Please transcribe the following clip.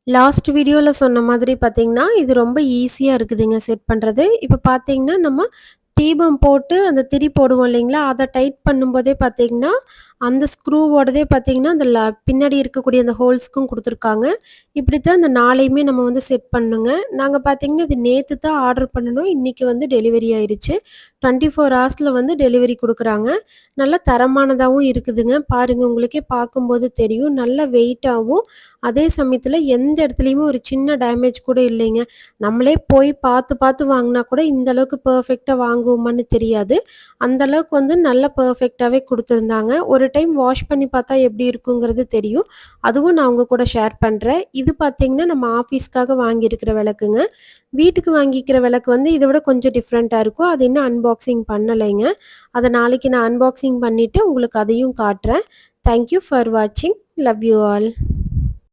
Last வீடியோல சொன்ன மாதிரி பார்த்தீங்கன்னா, இது ரொம்ப ஈஸியா இருக்குதுங்க செட் பண்றது. இப்ப பார்த்தீங்கன்னா, நம்ம தீபம் போட்டு அந்த திரி போடுவோம் இல்லைங்களா? அத டைட் பண்ணும்போதே பார்த்தீங்கன்னா, அந்த ஸ்க்ரூவோடதே பார்த்தீங்கன்னா, அந்த பின்னாடி இருக்கக்கூடிய அந்த ஹோல்ஸ்க்கும் குடுத்துருக்காங்க. இப்படித்தான் இந்த 4யுமே நம்ம வந்து செட் பண்ணணுங்க. நாங்க பார்த்தீங்கன்னா, இது நேத்து தான் ஆர்டர் பண்ணுனோம். இன்னைக்கு வந்து டெலிவரி ஆயிருச்சு. 24 ஹார்ஸ்ல வந்து டெலிவரி குடுக்குறாங்க. நல்ல தரமானதாவும் இருக்குதுங்க. பாருங்க உங்களுக்கே பார்க்கும்போது தெரியும். நல்ல வெயிட்டாவும், அதே சமயத்துல எந்த இடத்துலயுமே ஒரு சின்ன டேமேஜ் கூட இல்லைங்க. நம்மளே போய் பார்த்து பார்த்து வாங்குனா கூட இந்த அளவுக்கு பெர்ஃபெக்ட்டா வாங்குவோமான்னு தெரியாது. அந்த அளவுக்கு வந்து நல்ல பெர்ஃபெக்ட்டாவே குடுத்துருந்தாங்க. ஒரு டைம் வாஷ் பண்ணி பார்த்தா எப்படி இருக்குங்கிறது தெரியும். அதுவும் நான் உங்க கூட ஷேர் பண்றேன். இது பார்த்தீங்கன்னா, நம்ம ஆஃபீஸ்க்காக வாங்கியிருக்கிற விளக்குங்க. வீட்டுக்கு வாங்கிக்கிற விளக்கு வந்து இத விட கொஞ்சம் டிஃப்ரெண்ட்டா இருக்கும். அது இன்னும் அன்பாக்சிங் பண்ணலைங்க. அத நாளைக்கு நான் அன்பாக்சிங் பண்ணிட்டு உங்களுக்கு அதையும் காட்டுறேன். தேங்க் யூ ஃபார் வாட்சிங். Love you all.